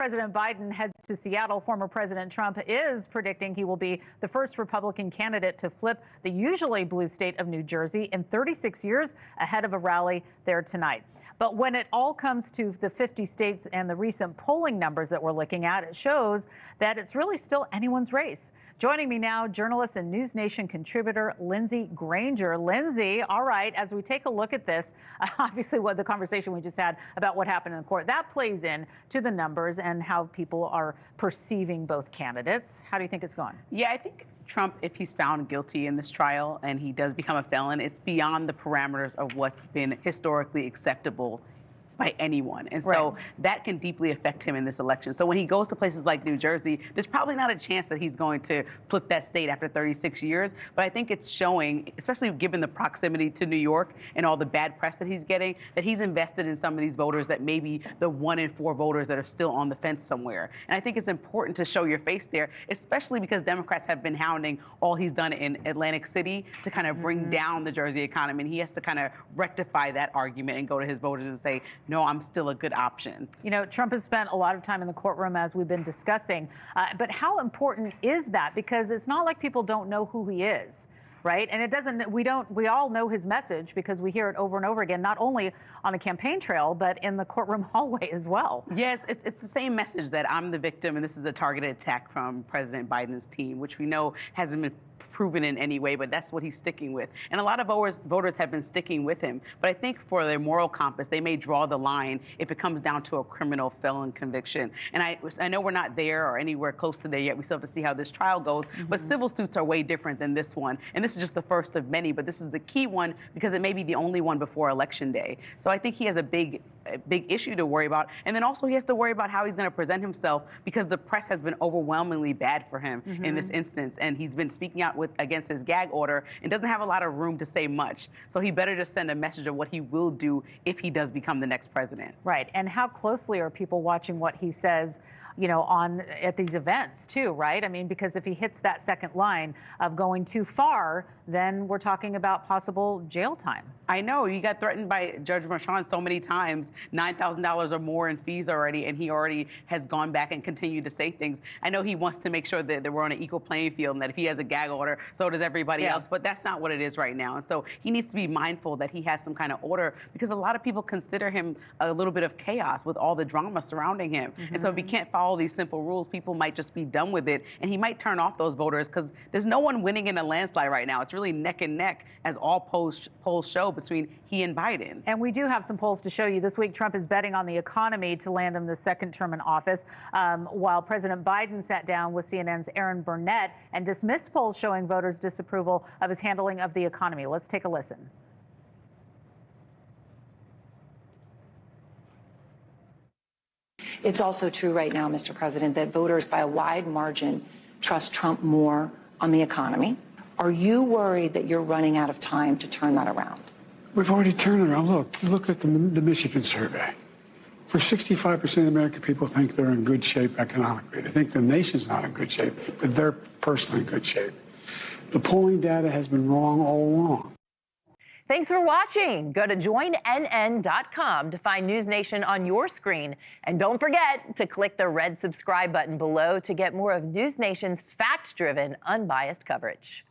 President Biden heads to Seattle. Former President Trump is predicting he will be the first Republican candidate to flip the usually blue state of New Jersey in 36 years, ahead of a rally there tonight. But when it all comes to the 50 states and the recent polling numbers that we're looking at, it shows that it's really still anyone's race. Joining me now, journalist and NewsNation contributor Lindsey Granger. Lindsey, all right, as we take a look at this, obviously what the conversation we just had about what happened in court, that plays in to the numbers and how people are perceiving both candidates. How do you think it's going? Yeah, I think Trump, if he's found guilty in this trial and he does become a felon, it's beyond the parameters of what's been historically acceptable by anyone. And so that can deeply affect him in this election. So when he goes to places like New Jersey, there's probably not a chance that he's going to flip that state after 36 years. But I think it's showing, especially given the proximity to New York and all the bad press that he's getting, that he's invested in some of these voters that may be the 1 in 4 voters that are still on the fence somewhere. And I think it's important to show your face there, especially because Democrats have been hounding all he's done in Atlantic City to kind of bring down the Jersey economy. And he has to kind of rectify that argument and go to his voters and say, no, I'm still a good option. You know, Trump has spent a lot of time in the courtroom, as we've been discussing. But how important is that? Because it's not like people don't know who he is, right? And it doesn't, we all know his message because we hear it over and over again, not only on the campaign trail, but in the courtroom hallway as well. Yes, it's the same message that I'm the victim and this is a targeted attack from President Biden's team, which we know hasn't been proven in any way, but that's what he's sticking with. And a lot of voters have been sticking with him. But I think for their moral compass, they may draw the line if it comes down to a criminal felon conviction. And I know we're not there or anywhere close to there yet. We still have to see how this trial goes. But civil suits are way different than this one. And this is just the first of many, but this is the key one because it may be the only one before Election Day. So I think he has a big issue to worry about. And then also he has to worry about how he's going to present himself because the press has been overwhelmingly bad for him in this instance. And he's been speaking out against his gag order and doesn't have a lot of room to say much. So he better just send a message of what he will do if he does become the next president. Right. And how closely are people watching what he says, you know, at these events too, right? I mean, because if he hits that second line of going too far, then we're talking about possible jail time. I know, he got threatened by Judge Merchan so many times, $9,000 or more in fees already, and he already has gone back and continued to say things. I know he wants to make sure that we're on an equal playing field and that if he has a gag order, so does everybody else, but that's not what it is right now. And so he needs to be mindful that he has some kind of order because a lot of people consider him a little bit of chaos with all the drama surrounding him. And so if he can't follow these simple rules, people might just be done with it, and he might turn off those voters because there's no one winning in a landslide right now. It's really neck and neck, as all polls show, between he and Biden. And we do have some polls to show you. This week, Trump is betting on the economy to land him the second term in office, while President Biden sat down with CNN's Aaron Burnett and dismissed polls showing voters' disapproval of his handling of the economy. Let's take a listen. It's also true right now, Mr. President, that voters by a wide margin trust Trump more on the economy. Are you worried that you're running out of time to turn that around? We've already turned it around. Look at the Michigan survey. For 65% of American people think they're in good shape economically. They think the nation's not in good shape, but they're personally in good shape. The polling data has been wrong all along. Thanks for watching. Go to joinnn.com to find NewsNation on your screen. And don't forget to click the red subscribe button below to get more of NewsNation's fact-driven, unbiased coverage.